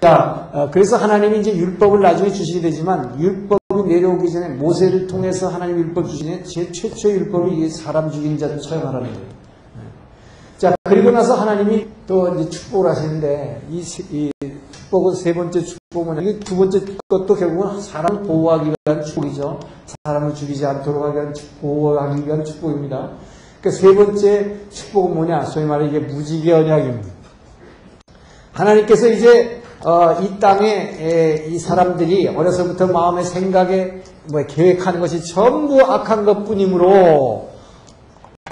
자, 그래서 하나님이 이제 율법을 나중에 주시게 되지만, 율법이 내려오기 전에 모세를 통해서 하나님 율법 주시는 제 최초의 율법이 이게 사람 죽인 자를 처형하라는 거예요. 자, 그리고 나서 하나님이 또 이제 축복을 하시는데, 이 축복은 세 번째 축복은, 이게 두 번째 것도 결국은 사람을 보호하기 위한 축복이죠. 사람을 죽이지 않도록 하기 위한 보호하기 위한 축복입니다. 그러니까 세 번째 축복은 뭐냐? 소위 말해 이게 무지개 언약입니다. 하나님께서 이제 이 땅에 이 사람들이 어려서부터 마음의 생각에 계획하는 것이 전부 악한 것뿐이므로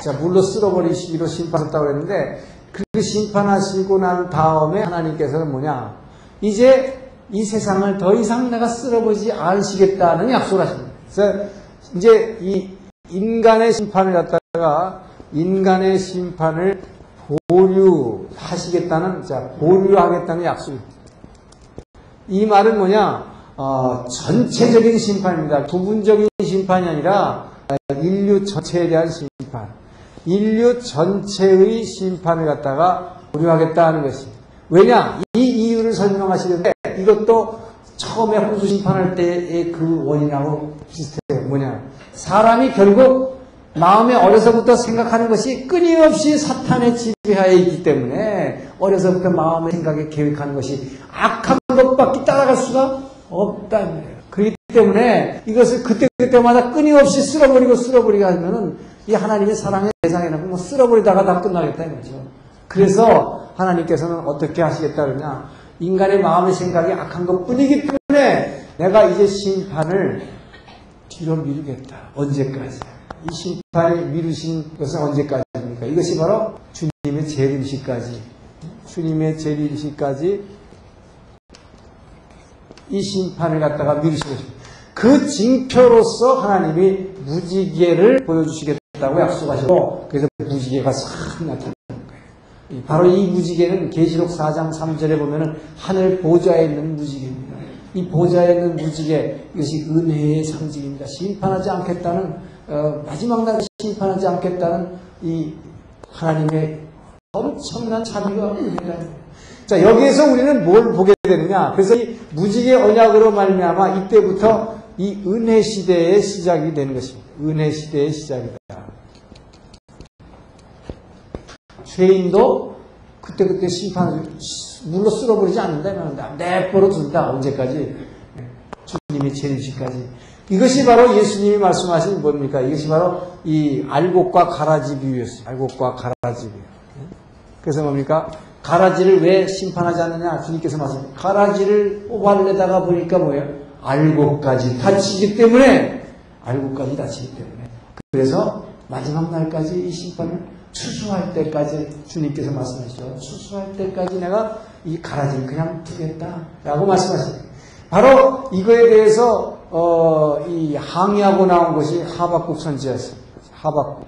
자, 물로 쓸어버리시기로 심판했다고 했는데 그 심판하시고 난 다음에 하나님께서는 뭐냐? 이제 이 세상을 더 이상 내가 쓸어버리지 않으시겠다는 약속을 하십니다. 그래서 이제 이 인간의 심판을 갖다가 인간의 심판을 보류하시겠다는, 자, 보류하겠다는 약속입니다. 이 말은 뭐냐? 전체적인 심판입니다. 부분적인 심판이 아니라 인류 전체에 대한 심판. 인류 전체의 심판을 갖다가 보류하겠다는 것입니다. 왜냐? 이 이유를 설명하시는데 이것도 처음에 홍수 심판할 때의 그 원인하고 비슷해요. 뭐냐? 사람이 결국 마음에 어려서부터 생각하는 것이 끊임없이 사탄의 지배하에 있기 때문에 어려서부터 마음의 생각에 계획하는 것이 악한 것밖에 따라갈 수가 없다는 거예요. 그렇기 때문에 이것을 그때마다 끊임없이 쓸어버리고 하면은 이 하나님의 사랑의 대상에는 뭐 쓸어버리다가 다 끝나겠다 이거죠. 그래서 하나님께서는 어떻게 하시겠다 그러냐? 인간의 마음의 생각이 악한 것뿐이기 때문에 내가 이제 심판을 뒤로 미루겠다. 언제까지? 이 심판을 미루신 것은 언제까지입니까? 이것이 바로 주님의 재림시까지. 주님의 재림시까지 이 심판을 갖다가 미루신 것입니다. 그 징표로서 하나님이 무지개를 보여주시겠다고 약속하시고 그래서 무지개가 싹 나타나는 거예요. 바로 이 무지개는 계시록 4장 3절에 보면은 하늘 보좌에 있는 무지개입니다. 이 보좌에 있는 무지개, 이것이 은혜의 상징입니다. 심판하지 않겠다는 마지막 날 심판하지 않겠다는 이 하나님의 엄청난 자비와 은혜가. 자, 여기에서 우리는 뭘 보게 되느냐? 그래서 이 무지개 언약으로 말미암아 이때부터 이 은혜 시대의 시작이 되는 것입니다. 은혜 시대의 시작이다. 죄인도 그때 심판을 물로 쓸어버리지 않는다. 내버려 둔다. 언제까지? 주님의 재림시까지. 이것이 바로 예수님이 말씀하신 뭡니까? 이것이 바로 이 알곡과 가라지 비유였어요. 알곡과 가라지 비유. 그래서 뭡니까? 가라지를 왜 심판하지 않느냐? 주님께서 말씀하셨어요. 가라지를 뽑아내다가 보니까 뭐예요? 알곡까지 다치기 때문에. 그래서 마지막 날까지 이 심판을 추수할 때까지 주님께서 말씀하시죠. 추수할 때까지 내가 이 가라지를 그냥 두겠다라고 말씀하셨어요. 바로 이거에 대해서 이 항의하고 나온 것이 하박국 선지자였습니다. 하박국.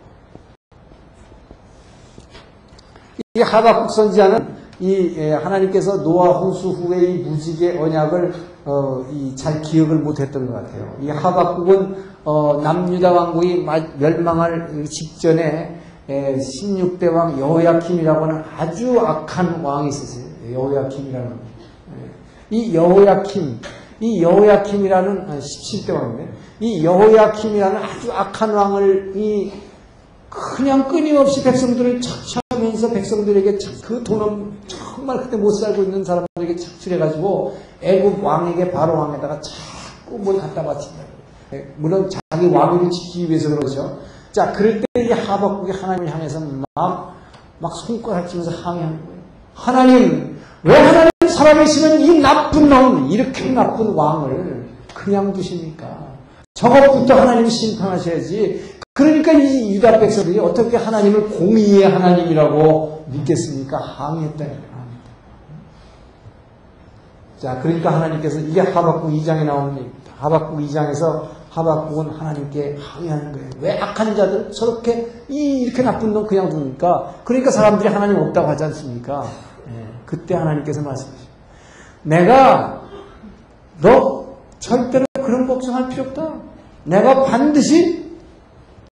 이 하박국 선지자는 이 하나님께서 노아 홍수 후에 이 무지개 언약을 잘 기억을 못했던 것 같아요. 이 하박국은 남유다 왕국이 멸망할 직전에 16대 왕 여호야킴이라고 하는 아주 악한 왕이 있었어요. 여호야킴이라는 이 여호야킴이라는 17대 왕인데 이 여호야킴이라는 아주 악한 왕을 그냥 끊임없이 백성들을 착취하면서 백성들에게 그 돈은 정말 그때 못 살고 있는 사람들에게 착취해가지고 애굽 왕에게 바로 왕에다가 자꾸 뭘 갖다 바친다. 물론 자기 왕위를 지키기 위해서 그러죠. 자, 그럴 때 이 하박국이 하나님을 향해서 막 손가락 치면서 항의하는 거예요. 하나님, 왜 하나님 살아계시면 이 나쁜 놈, 이렇게 나쁜 왕을 그냥 두십니까? 저것부터 하나님이 심판하셔야지. 그러니까 이 유다 백성들이 어떻게 하나님을 공의의 하나님이라고 믿겠습니까? 항의했다는 거예요. 자, 그러니까 하나님께서 이게 하박국 2장에 나오는 얘기입니다. 하박국 2장에서 하박국은 하나님께 항의하는 거예요. 왜 악한 자들 저렇게 이렇게 나쁜 놈 그냥 둡니까? 그러니까 사람들이 하나님 없다고 하지 않습니까? 그때 하나님께서 말씀하시죠. 내가 너 절대로 그런 걱정할 필요 없다. 내가 반드시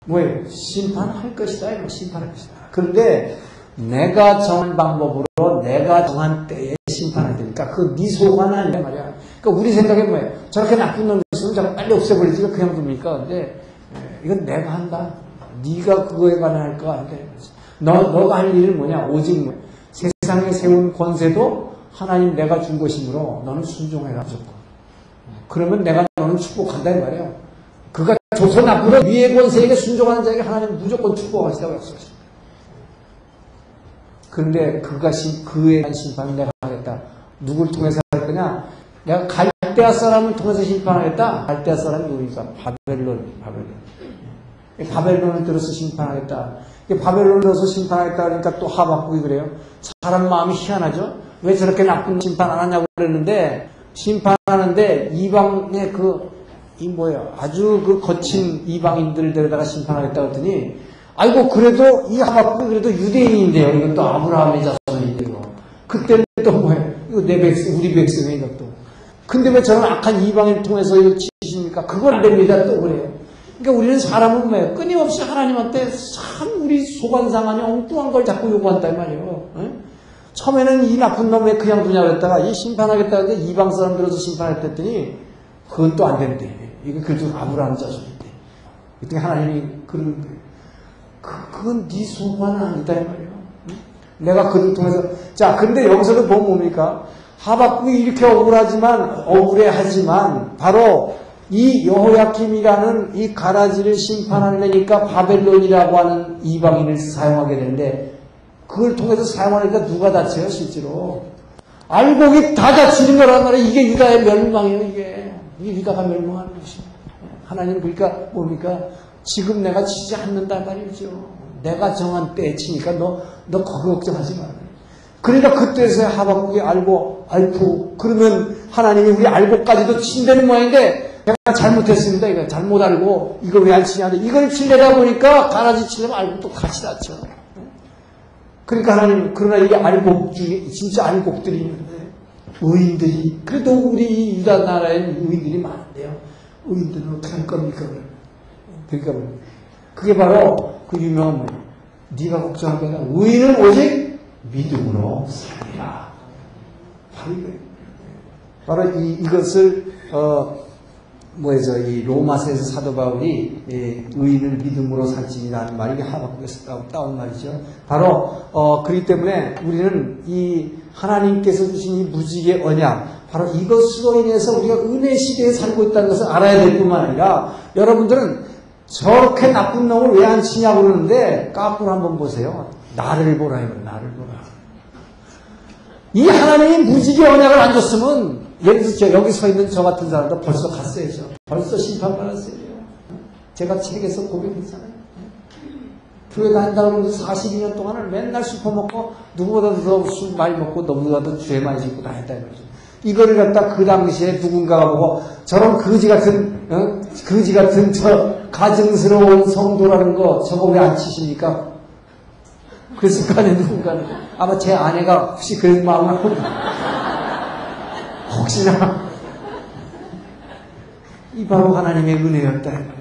뭐예요? 심판할 것이다. 심판할 것이다. 그런데 내가 정한 방법으로 내가 정한 때에 심판 심판해야 되니까 그 네 소관 아니란 말이야. 그러니까 우리 생각에 뭐예요? 저렇게 나쁜 놈이 있으면 저거 빨리 없애버리지 그냥 둡니까? 근데 이건 내가 한다. 네가 그거에 관한 할 거 안 돼. 너가 할 일은 뭐냐? 오직 세상에 세운 권세도 하나님 내가 준 것이므로 너는 순종해라 무조건. 그러면 내가 너는 축복한다 이 말이야. 그가 좋서 나쁘고 위의 권세에게 순종하는 자에게 하나님 무조건 축복하시다고 약속하십니다. 그런데 그에 대한 심판을 내가 하겠다. 누굴 통해서 할 거냐? 내가 갈대아 사람을 통해서 심판하겠다. 갈대아 사람이 누구니까? 바벨론을 들어서 심판하겠다. 바벨론을 들어서 심판하겠다 그러니까 또 하박국이 그래요. 사람 마음이 희한하죠? 왜 저렇게 나쁜 심판 안 하냐고 그랬는데, 심판하는데 이방의 아주 그 거친 이방인들 데려다가 심판하겠다 그랬더니, 아이고, 그래도 이 하박국이 그래도 유대인인데요. 이건 또 아브라함의 자손인데요. 그때는 또 뭐예요? 이거 내 백성, 우리 백성이니까 또. 근데 왜 저런 악한 이방인을 통해서 이거 치십니까? 그걸 됩니다. 또 그래요. 그러니까 우리는 사람은 뭐예요? 끊임없이 하나님한테 참 우리 소관상하니 엉뚱한 걸 자꾸 요구한단 말이에요. 처음에는 이 나쁜 놈 왜 그냥 두냐고 했다가 이 심판하겠다 했는데 이방 사람 들어서 심판했다 했더니 그건 또 안 된대. 이게 그래도 아브라함 자손인데. 그때 하나님이 그런 그건 네 소관 아니다 이 말이에요. 내가 그를 통해서 자 근데 여기서도 보면 뭡니까? 하박국이 이렇게 억울해하지만 바로 이 여호야킴이라는 이 가라지를 심판하려니까 바벨론이라고 하는 이방인을 사용하게 되는데 그걸 통해서 사용하니까 누가 다쳐요 실제로? 알곡이 다 다치는 거란 말이에요. 이게 유다의 멸망이에요. 이게 유다가 멸망하는 것이에요. 하나님 그러니까 뭡니까? 지금 내가 치지 않는다 말이죠. 내가 정한 때에 치니까 너 거기 걱정하지 마라. 그러니까 그때서야 하박국이 알고 그러면 하나님이 우리 알고까지도 친다는 모양인데 내가 잘못했습니다. 이거 잘못 알고 이거 왜 안 치냐? 이걸 치려다 보니까 가라지 치려면 알곡도 같이 다쳐. 그러니까 하나님 그러나 이게 알곡 중에 진짜 알곡들이 있는데 의인들이 그래도 우리 유다 나라에는 의인들이 많은데요. 의인들은 어떻게 할 겁니까? 그러니까 그게 바로 그 유명한 말. 네가 걱정할 거다. 의인은 오직 믿음으로 살리라. 바로 이것을 이 로마서에서 사도 바울이 의인을 믿음으로 살지니라는 말이 하박국에서 따온 말이죠. 바로 그렇기 때문에 우리는 이 하나님께서 주신 이 무지개 언약 바로 이것으로 인해서 우리가 은혜 시대에 살고 있다는 것을 알아야 될 뿐만 아니라 여러분들은 저렇게 나쁜 놈을 왜 안 치냐고 그러는데 까불 한번 보세요. 나를 보라 이거 나를 보라. 이 하나님이 무지개 언약을 안 줬으면 예를 들어서 여기 서 있는 저 같은 사람도 벌써 갔어야죠. 벌써 심판받았어요. 제가 책에서 고백했잖아요. 교회 다닌다고 그러면서 42년 동안을 맨날 술 퍼먹고 누구보다도 더 술 많이 먹고 너보다도 죄 많이 짓고 다녔다 이거죠. 이거를 갖다 그 당시에 누군가가 보고 저런 거지 같은 저 가증스러운 성도라는 거 저거 왜 안 치십니까? 그랬을 거 아니에요 누군가는. 아마 제 아내가 혹시 그런 마음을 혹시나 이 바로 하나님의 은혜였다 말이에요.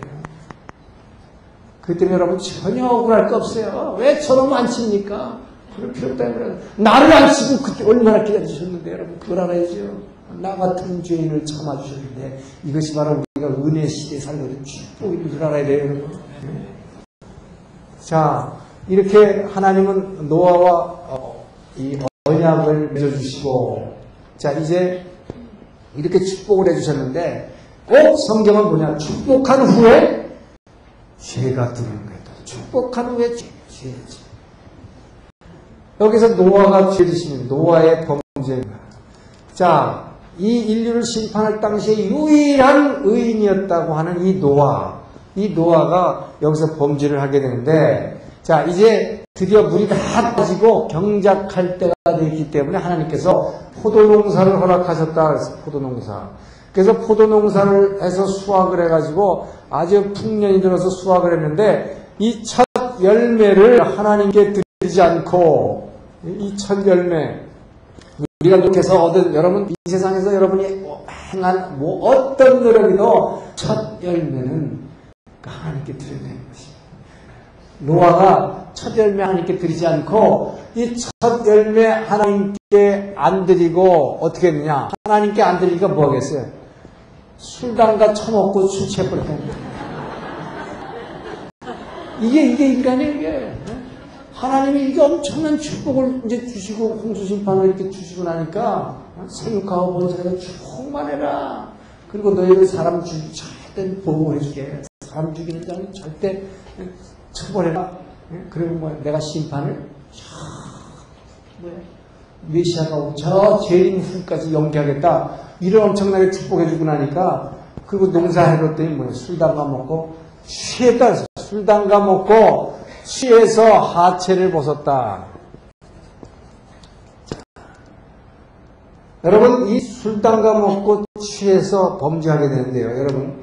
그렇기 때문에 여러분 전혀 억울할 거 없어요. 왜 저놈 안 칩니까? 그럴 필요 없다 말이에요. 나를 안 치고 그때 얼마나 기다려주셨는데 여러분 그걸 알아야죠. 나 같은 죄인을 참아주셨는데 이것이 바로 우리가 은혜 시대에 살거든 축복인 줄 알아야 돼요 여러분. 자 이렇게 하나님은 노아와 이 언약을 맺어주시고 자 이제 이렇게 축복을 해주셨는데 꼭 성경은 뭐냐 축복한 후에 죄가 들어오는 거예요. 축복한 후에 죄. 여기서 노아가 죄 지시는 노아의 범죄입니다. 자, 이 인류를 심판할 당시에 유일한 의인이었다고 하는 이 노아가 여기서 범죄를 하게 되는데 자 이제 드디어 물이 다 빠지고 경작할 때가 되기 때문에 하나님께서 포도농사를 허락하셨다 그래서 포도농사. 그래서 포도농사를 해서 수확을 해가지고 아주 풍년이 들어서 수확을 했는데 이 첫 열매를 하나님께 드리지 않고 이 첫 열매 우리가 노력해서 얻은 여러분 이 세상에서 여러분이 행한 어떤 노력이도 첫 열매는 하나님께 드려야 되는 것입니다. 노아가 첫 열매 하나님께 드리지 않고 이 첫 열매 하나님께 안 드리고 어떻게 했느냐? 하나님께 안 드리니까 뭐 하겠어요? 술단가 처먹고 술 취해버렸다. 이게 인간이에요, 이게. 하나님이 이게 엄청난 축복을 이제 주시고, 홍수심판을 이렇게 주시고 나니까, 생육하고 번제가 충만해라. 그리고 너희를 사람 죽이기 절대 보호해주게. 사람 죽이는 자는 절대 처벌해라. 그리고 뭐 내가 심판을 메시아가 저 재림 후까지 연기하겠다. 이런 엄청나게 축복해주고 나니까, 그리고 농사해뒀더니 뭐예요? 술 담가 먹고 취했다. 술 담가 먹고 취해서 하체를 벗었다. 여러분, 이 술 담가 먹고 취해서 범죄하게 되는데요. 여러분,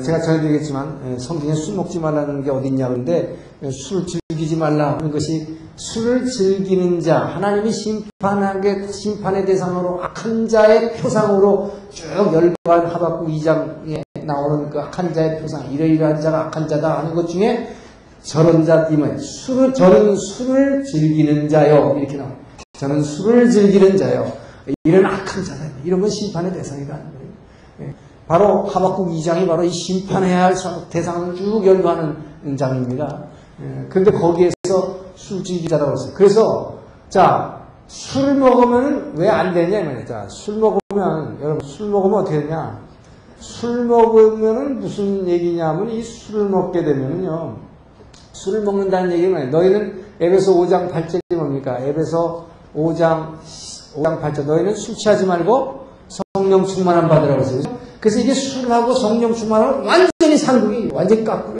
제가 전해드리겠지만 성경에 술 먹지 말라는 게 어딨냐 그런데 술을 즐기지 말라 하는 것이 술을 즐기는 자, 하나님이 심판의 대상으로 악한 자의 표상으로 쭉 열거한 하박국 2장에 나오는 그 악한 자의 표상, 이러이러한 자가 악한 자다 하는 것 중에 저런 자임은 저는 술을 즐기는 자요 이렇게 나옵니다. 저는 술을 즐기는 자요. 이런 악한 자다. 이런 건 심판의 대상이라는 거예요. 바로 하박국 2장이 바로 이 심판해야 할 대상을 쭉 열거하는 장입니다. 그런데 거기에서 술 즐기자라고 했어요. 그래서 자, 술 먹으면 왜 안 되냐 이 말이에요. 자, 술 먹으면 여러분 술 먹으면 어떻게 되냐? 술 먹으면은 무슨 얘기냐면 이 술을 먹게 되면은요. 술을 먹는다는 얘기는 너희는 에베소 5장 8절이 뭡니까? 에베소 5장 8절 너희는 술 취하지 말고 성령 충만함 받으라고 했어요. 그래서 이게 술하고 성령 충만은 완전히 상극이 완전히 깎고요.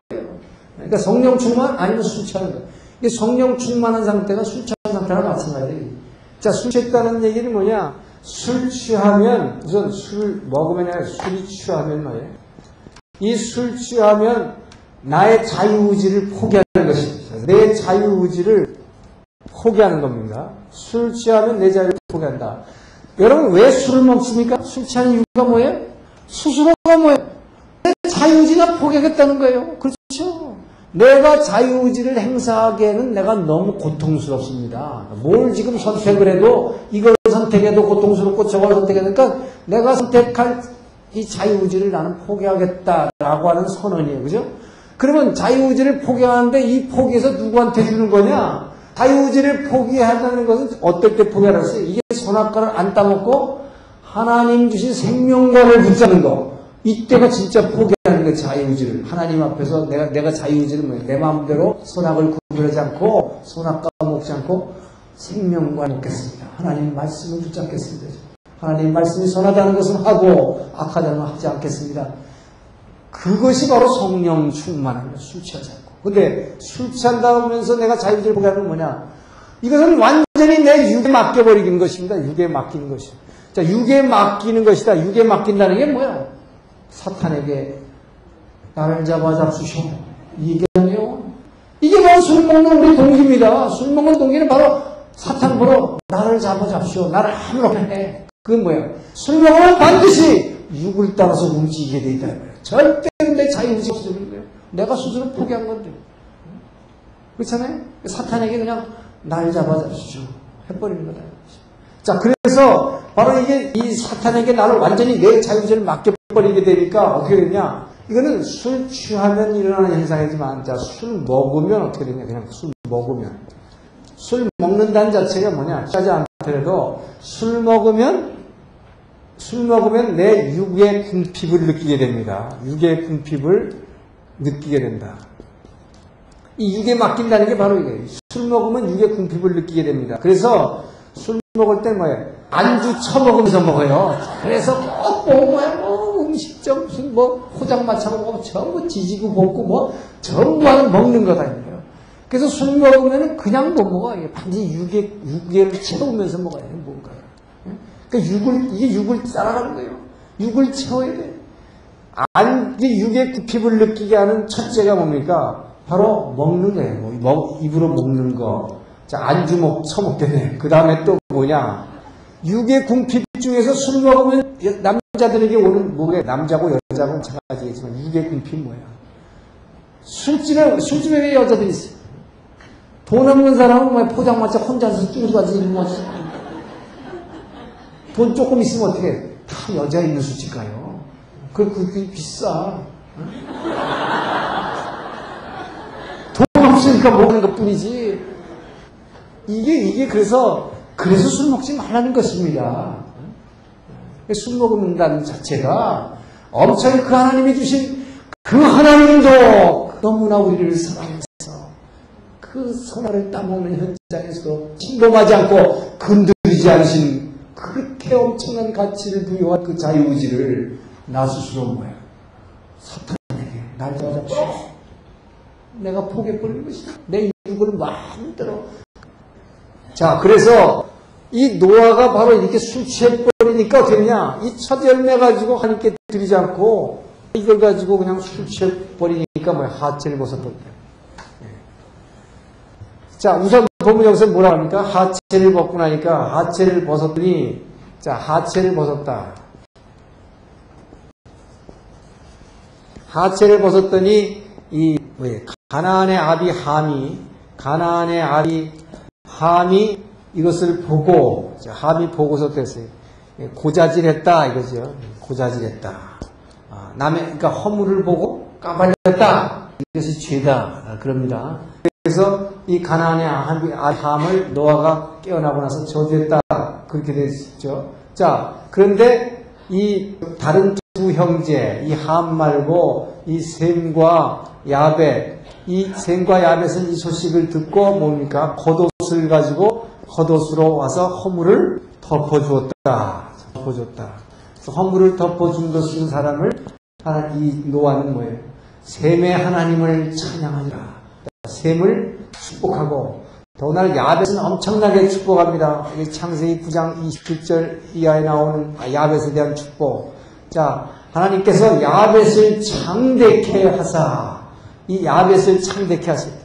그러니까 성령 충만 아니면 술 취하는 거. 이게 성령 충만한 상태가 술 취한 상태랑 마찬가지예요. 자, 술 취했다는 얘기는 뭐냐? 술 취하면 우선 술 먹으면 아니라 술이 취하면 뭐예요? 이 술 취하면 나의 자유의지를 포기하는 것입니다. 내 자유의지를 포기하는 겁니다. 술 취하면 내 자유를 포기한다. 여러분 왜 술을 먹습니까? 술 취하는 이유가 뭐예요? 스스로가 뭐예요? 내 자유의지나 포기하겠다는 거예요. 그렇죠? 내가 자유의지를 행사하기에는 내가 너무 고통스럽습니다. 뭘 지금 선택을 해도 이걸 선택해도 고통스럽고 저걸 선택하니까 내가 선택할 이 자유의지를 나는 포기하겠다라고 하는 선언이에요. 그죠? 그러면 자유의지를 포기하는데 이 포기해서 누구한테 주는 거냐? 자유의지를 포기한다는 것은 어떨 때 포기하라고 이게 선악과를 안 따먹고 하나님 주신 생명과를 붙잡는 거. 이때가 진짜 포기하는 거예요. 자유의지를. 하나님 앞에서 내가 자유의지를 뭐예요? 내 마음대로 선악을 구별하지 않고 선악과 먹지 않고 생명과 먹겠습니다. 하나님 말씀을 붙잡겠습니다. 하나님 말씀이 선하다는 것은 하고 악하다는 건 하지 않겠습니다. 그것이 바로 성령 충만한 거예요. 술 취하지 않고. 근데 술 취한다 하면서 내가 자유의지를 포기하는 건 뭐냐? 이것은 완전히 내 육에 맡겨버리는 것입니다. 육에 맡기는 것이죠. 자, 육에 맡기는 것이다. 육에 맡긴다는 게 뭐야? 사탄에게 나를 잡아 잡수셔. 이게 아니에요. 이게 바로 술 먹는 우리 동기입니다. 술 먹는 동기는 바로 사탄 보러 나를 잡아 잡수셔. 나를 아무렇게 해. 그건 뭐야? 술 먹으면 반드시 육을 따라서 움직이게 돼 있다. 절대로 내 자유의지가 없어지는 거예요. 내가 스스로 포기한 건데. 그렇잖아요? 사탄에게 그냥 날 잡아 잡수셔. 해버리는 거다. 자, 그래서 바로 이게 이 사탄에게 나를 완전히 내 자유의지를 맡겨버리게 되니까 어떻게 되냐? 이거는 술 취하면 일어나는 현상이지만, 자, 술 먹으면 어떻게 되냐? 그냥 술 먹으면. 술 먹는다는 자체가 뭐냐? 취하지 않더라도 술 먹으면 내 육의 궁핍을 느끼게 됩니다. 육의 궁핍을 느끼게 된다. 이 육에 맡긴다는 게 바로 이거예요. 술 먹으면 육의 궁핍을 느끼게 됩니다. 그래서 술 먹을 때 뭐예요? 안주 처먹으면서 먹어요. 그래서 음식점 무슨 포장마차고 전부 지지고 볶고 전부 먹는 거다 이거예요. 그래서 술 먹으면 그냥 못 먹어. 반드시 육에를 채우면서 먹어야 돼. 뭔가요? 그러니까 이게 육을 따라가는 거예요. 육을 채워야 돼. 이게 육의 궁핍을 느끼게 하는 첫째가 뭡니까? 바로 먹는 거예요. 입으로 먹는 거. 자, 안주 처먹게 돼. 그 다음에 또 뭐냐? 육의 궁핍 중에서 술 먹으면 남자들에게 오는 뭐게 남자고 여자고 마찬가지겠지만 육의 궁핍 뭐야? 술집에 여자들이 있어요. 돈 없는 사람은 포장마차 혼자서 쭉 가지 돈 조금 있으면 어떻게 해? 다 여자 있는 술집 가요. 그게 비싸. 돈 없으니까 먹는 것 뿐이지. 그래서 술 먹지 말라는 것입니다. 술 먹는다는 자체가 엄청 그 하나님이 주신 그 하나님도 너무나 우리를 사랑해서 그 선화를 따먹는 현장에서도 침범하지 않고 건드리지 않으신 그렇게 엄청난 가치를 부여한 그 자유의지를 나 스스로 뭐야? 사탄에게 날 잡아주시오. 내가 포기해버린 것이다. 내 육을 마음대로. 자, 그래서 이 노아가 바로 이렇게 술 취해버리니까 어떻게 되냐? 이 첫 열매 가지고 하나님께 드리지 않고 이걸 가지고 그냥 술 취해버리니까 뭐야? 하체를 벗어버린다. 자, 우선 보면 여기서 뭐라 합니까? 하체를 벗고 나니까 하체를 벗었더니, 자, 하체를 벗었다. 하체를 벗었더니 가나안의 아비 함이 이것을 보고, 자, 함이 보고서 됐어요. 고자질했다 이거죠. 고자질했다. 그러니까 허물을 보고 까발렸다. 이것이 죄다. 그럽니다. 그래서 이 가나안의 함을 노아가 깨어나고 나서 저주했다. 그렇게 됐죠. 자, 그런데 이 다른 두 형제, 이 함 말고 이 셈과 야벳, 이 셈과 야벳은 이 소식을 듣고 뭡니까? 겉옷을 가지고 겉옷으로 와서 허물을 덮어주었다. 그래서 허물을 덮어준 것인 사람을 이 노아는 뭐예요? 셈의 하나님을 찬양하니라. 셈을 축복하고 더구나 야벳은 엄청나게 축복합니다. 창세기 9장 27절 이하에 나오는 야벳에 대한 축복. 자, 하나님께서 야벳을 창대케 하사, 이 야벳을 창대케 하셨다.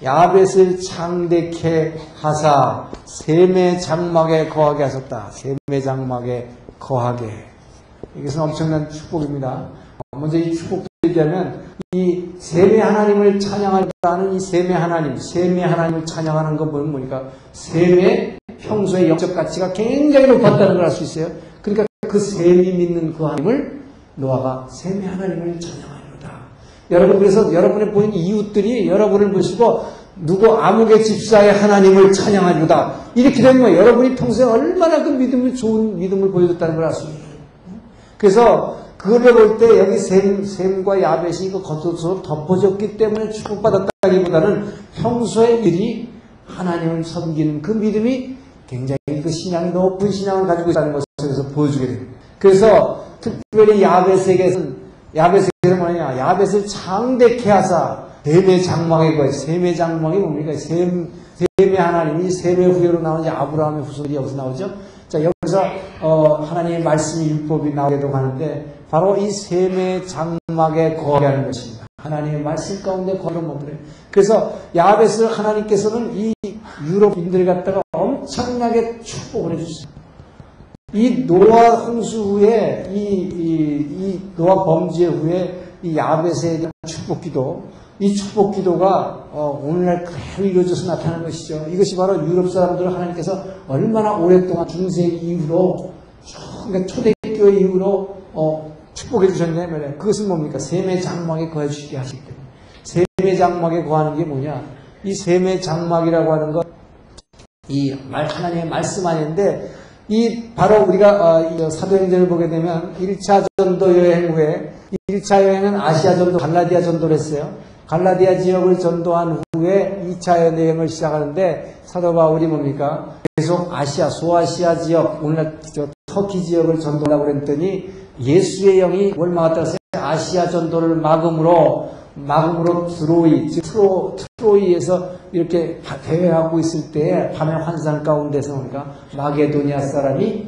야벳을 창대케 하사 셈의 장막에 거하게 하셨다. 셈의 장막에 거하게. 이것은 엄청난 축복입니다. 먼저 이 축복 얘기하면 이 셈의 하나님을 찬양하는 이 셈의 하나님을 찬양하는 거 보면 뭐니까 셈의 평소의 영적 가치가 굉장히 높았다는 걸 알 수 있어요. 그러니까 그 셈이 믿는 그 하나님을 노아가 셈의 하나님을 찬양하리로다. 여러분, 그래서 여러분의 보이는 이웃들이 여러분을 보시고 누구 아무개 집사의 하나님을 찬양하리로다. 이렇게 되면 거예요. 여러분이 평소에 얼마나 그 좋은 믿음을 보여줬다는 걸 알 수 있어요. 그래서 그걸 볼 때 여기 셈과 야벳이 그 겉옷으로 덮어졌기 때문에 축복받았다기보다는 평소의 일이 하나님을 섬기는 그 믿음이 굉장히 그 신앙이 높은 신앙을 가지고 있다는 것을 그래서 보여주게 됩니다. 그래서 특별히 야벳에게는 뭐냐? 야벳을 창대케 하사 셈의 장막에 거해. 셈의 장막이 뭡니까? 셈의 하나님이 셈의 후예로 나오는 아브라함의 후손들이 여기서 나오죠. 자, 여기서 하나님의 말씀이 율법이 나오기도 하는데 바로 이 셈의 장막에 거하게 하는 것입니다. 하나님의 말씀 가운데 거하는 법들에. 그래서 야벳을 하나님께서는 이 유럽인들 갖다가 엄청나게 축복을 해주셨어요. 이 노아 홍수 후에 이 노아 범죄 후에 이 야벳에 대한 축복기도, 이 축복기도가 오늘날 그대로 이루어져서 나타나는 것이죠. 이것이 바로 유럽 사람들을 하나님께서 얼마나 오랫동안 중세기 이후로, 그러니까 초대교회 이후로 축복해 주셨냐면 그것은 뭡니까? 셈의 장막에 거해 주시게 하시기 때문에. 셈의 장막에 거하는 게 뭐냐? 이 셈의 장막이라고 하는 것, 하나님의 말씀 아닌데, 바로 우리가 사도행전을 보게 되면 1차 전도 여행 후에 1차 여행은 아시아 전도, 갈라디아 전도를 했어요. 갈라디아 지역을 전도한 후에 2차 여행을 시작하는데 사도 바울이 뭡니까? 계속 소아시아 지역, 오늘날 터키 지역을 전도하려고 그랬더니 예수의 영이 뭘 막았다고 했어요? 아시아 전도를 막음으로 트로이에서 이렇게 대회하고 있을 때 밤의 환상 가운데서 보니까 마게도니아 사람이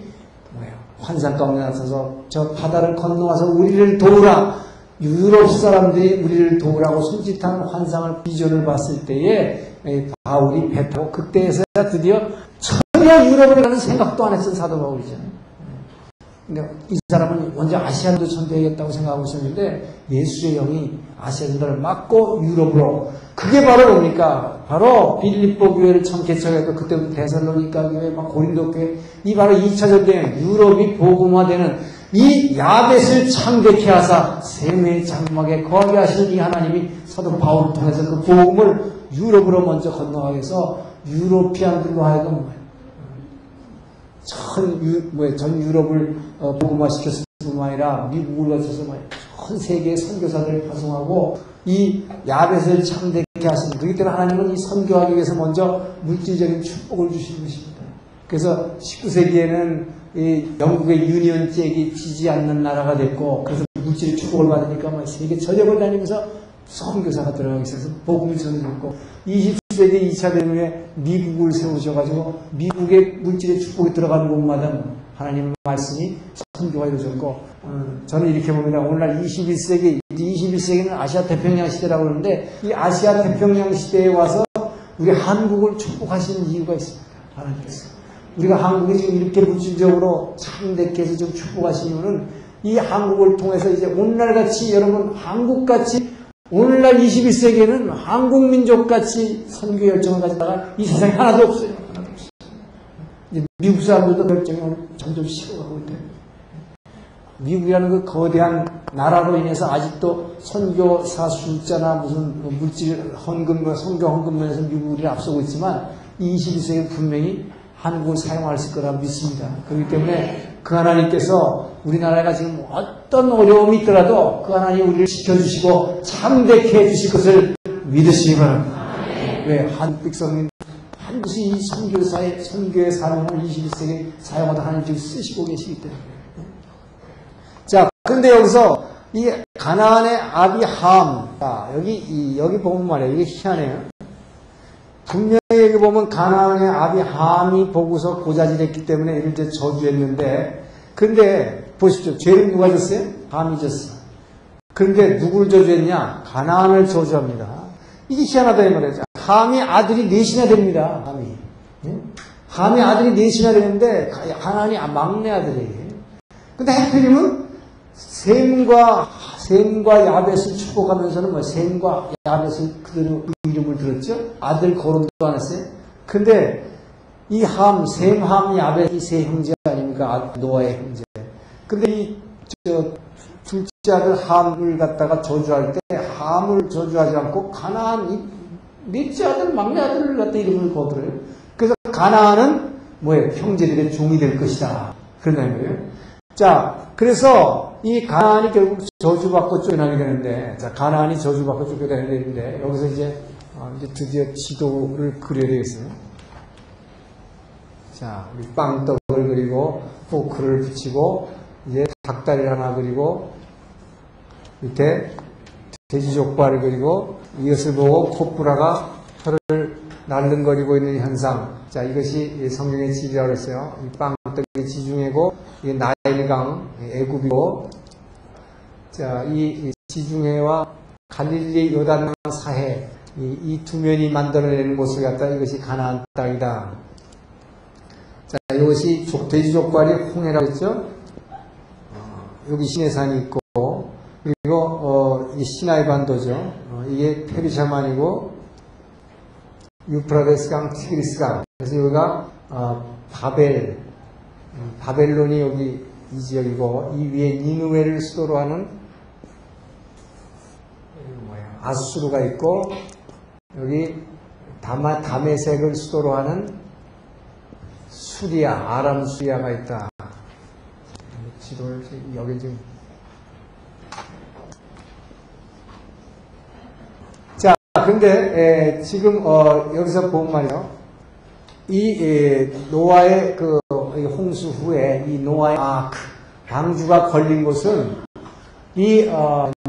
환상 가운데 나서서 저 바다를 건너와서 우리를 도우라. 유럽 사람들이 우리를 도우라고 손짓한 환상을 비전을 봤을 때에 바울이 배 타고 그때에서야 드디어 전혀 유럽을 가는 생각도 안 했던 사도 바울이잖아요. 근데 이 사람은 먼저 아시아도 전도해야겠다고 생각하고 있었는데 예수의 영이 아시아 전도를 막고 유럽으로 그게 바로 뭡니까? 바로 빌립보 교회를 처음 개척했고 그때부터 데살로니가 교회, 막 고린도 교회 이 바로 2차 전도에 유럽이 복음화되는 이 야벳을 창대케 하사 셈의 장막에 거하게 하시는 이 하나님이 사도 바울을 통해서 그 복음을 유럽으로 먼저 건너가게 해서 유로피안들로 하여금 전 유럽을 복음화시켰을 뿐만 아니라 미국을 거쳐서 전 세계의 선교사들을 파송하고 이 야벳을 창대케 하십니다. 그렇기 때문에 하나님은 이 선교하기 위해서 먼저 물질적인 축복을 주신 것입니다. 그래서 19세기에는 이 영국의 유니언 잭이 지지 않는 나라가 됐고 그래서 물질의 축복을 받으니까 세계 전역을 다니면서 선교사가 들어가기 위해서 복음을 전했고 20세기 2차 대전에 미국을 세우셔가지고 미국의 물질의 축복이 들어가는 곳마다 하나님의 말씀이 선교가 이루어졌고 저는 이렇게 봅니다. 오늘날 21세기는 아시아 태평양 시대라고 그러는데 이 아시아 태평양 시대에 와서 우리 한국을 축복하시는 이유가 있습니다. 하나님께서. 우리가 한국이 지금 이렇게 물질적으로 창대케 해서 좀 축복하신 이유는 이 한국을 통해서 이제 오늘날같이 여러분 한국같이 오늘날 21세기에는 한국민족같이 선교 열정을 가지다가 이 세상에 하나도 없어요. 하나도 없어요. 이제 미국 사람들도 열정이 점점 식어가고 있대요. 미국이라는 그 거대한 나라로 인해서 아직도 선교사 숫자나 무슨 물질 헌금, 선교 헌금 면에서 미국이 앞서고 있지만 이 21세기는 분명히 한국을 사용할 수 있을 거라 믿습니다. 그렇기 때문에 그 하나님께서 우리나라가 지금 어떤 어려움이 있더라도 그 하나님 우리를 지켜주시고 참되게 해주실 것을 믿으시기 바랍니다. 왜? 한국 백성인 반드시 이 선교의 사명을 21세기에 사용하다 하나님께서 쓰시고 계시기 때문에. 자, 근데 여기서 이 가나안의 아비 함, 여기 보면 말이에요. 이게 희한해요. 분명히 여기 보면 가나안의 아비 함이 보고서 고자질했기 때문에 이를 이제 저주했는데, 근데 보십시오. 죄를 누가 졌어요? 함이 졌어. 그런데 누구를 저주했냐? 가나안을 저주합니다. 이게 희한하다 이 말이죠. 함이 아들이 넷이나 됩니다. 함이 아들이 넷이나 되는데 가나안이 막내 아들이에요. 근데 해필이면 셈과 야벳을 축복하면서는 셈과 야벳을 그대로 그 이름을 들었죠. 아들 거론도 안 했어요. 근데 이 셈, 함, 야벳 이 세 형제 아닙니까? 노아의 형제. 근데 이 둘째 아들 함을 갖다가 저주할 때 함을 저주하지 않고 가나안 이 넷째 아들, 막내 아들을 갖다 이름을 거들어요. 그래서 가나안은 뭐예요? 형제들의 종이 될 것이다. 그런다는 거예요. 자, 그래서 이 가나안이 결국 저주받고 쫓겨나게 되는데, 자, 가나안이 저주받고 쫓겨나게 되는데, 여기서 이제 드디어 지도를 그려야 되겠어요. 자, 우리 빵떡을 그리고, 포크를 붙이고, 이제 닭다리를 하나 그리고, 밑에 돼지족발을 그리고, 이것을 보고 콧불화가 혀를 날름거리고 있는 현상. 자, 이것이 성경의 지리라고 했어요. 이 빵떡이 지중해고, 이게 나일강, 애굽이고, 자, 이 지중해와 갈릴리 요단강 사해, 이 두 면이 만들어내는 곳을 갖다 이것이 가나안 땅이다. 자, 이것이 돼지족발이 홍해라고 했죠. 여기 시내산이 있고, 그리고 이 시나이 반도죠. 이게 페르시아만이고, 유프라데스강, 티그리스강. 그래서 여기가 바벨론이 여기 이 지역이고, 이 위에 니누웨를 수도로 하는 아수르가 있고, 여기 다메섹을 수도로 하는 아람 수리아가 있다. 지도를 여기 지금. 자, 근데 지금 여기서 보면 말이요. 이 노아의 그 홍수 후에 이 노아의 방주가 걸린 곳은 이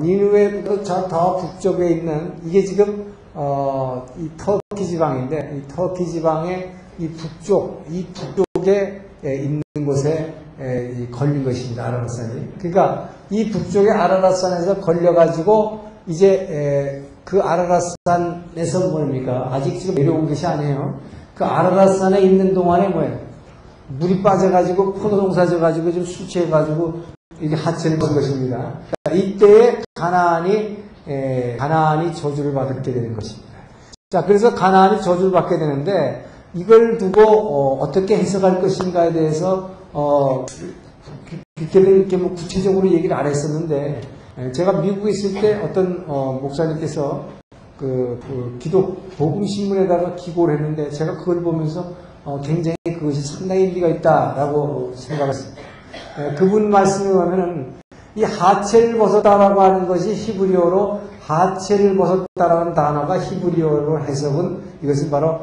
니누웨보다 더 북쪽에 있는 이게 지금 이 터키 지방인데 이 터키 지방의 이 북쪽에 있는 곳에 걸린 것입니다. 아라랏산이. 그러니까 이 북쪽의 아라랏산에서 걸려가지고 이제 그 아라랏산에서 뭡니까? 아직 지금 내려온 것이 아니에요. 그 아라랏산에 있는 동안에 뭐예요? 물이 빠져가지고 포도 농사 져가지고 좀 술 취해가지고 이게 하천이 본 것입니다. 이때에 가나안이 저주를 받게 되는 것입니다. 자, 그래서 가나안이 저주를 받게 되는데 이걸 두고 어떻게 해석할 것인가에 대해서 이렇게 뭐 구체적으로 얘기를 안 했었는데 제가 미국에 있을 때 어떤 목사님께서 복음 신문에다가 기고를 했는데 제가 그걸 보면서 굉장히 그것이 상당히 일리가 있다라고 생각했습니다. 그분 말씀에 보면은 이 하체를 벗었다라고 하는 것이 히브리어로 하체를 벗었다라고 하는 단어가 히브리어로 해석은 이것은 바로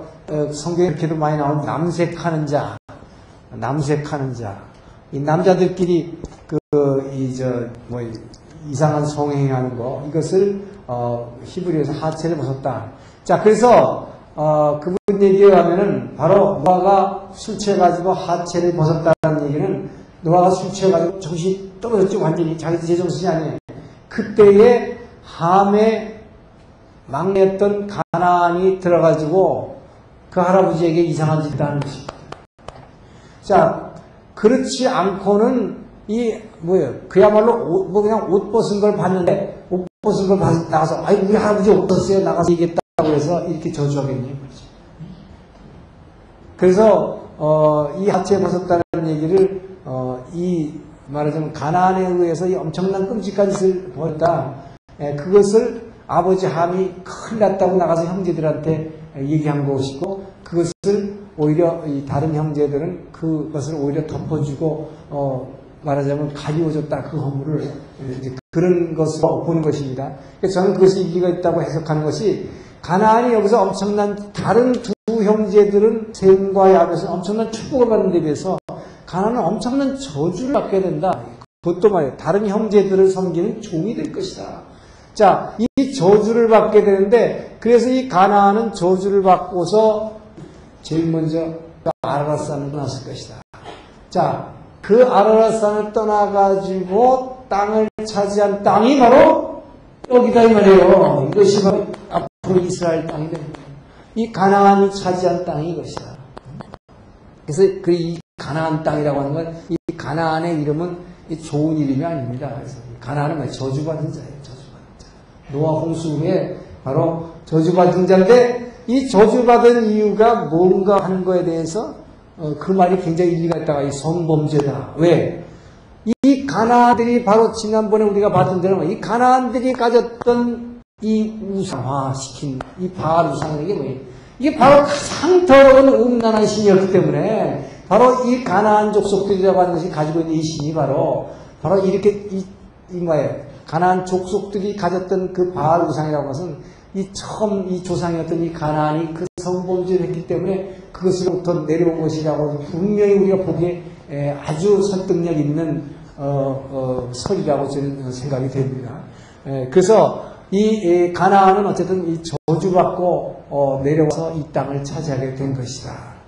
성경에 이렇게도 많이 나온 남색하는 자, 남색하는 자. 이 남자들끼리 이상한 성행하는 거 이것을 히브리어에서 하체를 벗었다. 자, 그래서 그분 얘기에 가면은 바로 노아가 술 취해가지고 하체를 벗었다는 얘기는 노아가 술 취해가지고 정신이 떨어졌죠. 완전히 자기 제정신이 아니에요. 그때에 함의 막내였던 가나안이 들어가지고 그 할아버지에게 이상한 짓을 하는 것입니다. 자, 그렇지 않고는 그야말로 그냥 옷 벗은 걸 봤는데 옷 벗은 걸 나가서 우리 할아버지 옷 벗었어요. 나가서 얘기했다고 해서 이렇게 저주하겠네요. 그래서 이 하체 벗었다는 얘기를 말하자면 가나안에 의해서 이 엄청난 끔찍한 짓을 벌였다. 그것을 아버지 함이 큰일 났다고 나가서 형제들한테 얘기한 것이고 그것을 오히려 이 다른 형제들은 그것을 오히려 덮어주고 말하자면 가리워줬다. 그 허물을 그런 것으로 보는 것입니다. 그래서 저는 그것이 일리가 있다고 해석하는 것이 가나안이 여기서 엄청난 다른 두 형제들은 셈과 야벳은 엄청난 축복을 받는 데 비해서 가나안은 엄청난 저주를 받게 된다. 그것도 말이에요. 다른 형제들을 섬기는 종이 될 것이다. 자, 이 저주를 받게 되는데 그래서 이 가나안은 저주를 받고서 제일 먼저 아라랏산을 떠났을 것이다. 자, 그 아라랏산을 떠나가지고 땅을 차지한 땅이 바로 여기다 이 말이에요. 이것이 바로 앞으로 이스라엘 땅이 됩니다. 이 가나안이 차지한 땅이 이것이다. 그래서 이 가나안 땅이라고 하는 건 이 가나안의 이름은 좋은 이름이 아닙니다. 그래서 가나안은 저주받은 자예요. 저주받은 자. 노아 홍수 후에 바로 저주받은 자인데 이 저주받은 이유가 뭔가 하는 거에 대해서 그 말이 굉장히 일리가 있다가 이 성범죄다. 왜? 이 가나안들이 바로 지난번에 우리가 봤던 대로 이 가나안들이 가졌던 이 우상화시킨 이 바알 우상은 이게 뭐예요? 이게 바로 가장 더러운 음란한 신이었기 때문에 바로 이 가나안 족속들이라고 하는 것이 가지고 있는 이 신이 바로 이렇게 가나안 족속들이 가졌던 그 바알 우상이라고 하는 것은 처음 이 조상이었던 이 가나안이 그 성범죄를 했기 때문에 그것으로부터 내려온 것이라고 분명히 우리가 보기에 아주 설득력 있는 설이라고 저는 생각이 됩니다. 그래서 이 가나안은 어쨌든 이 저주받고 내려와서 이 땅을 차지하게 된 것이다.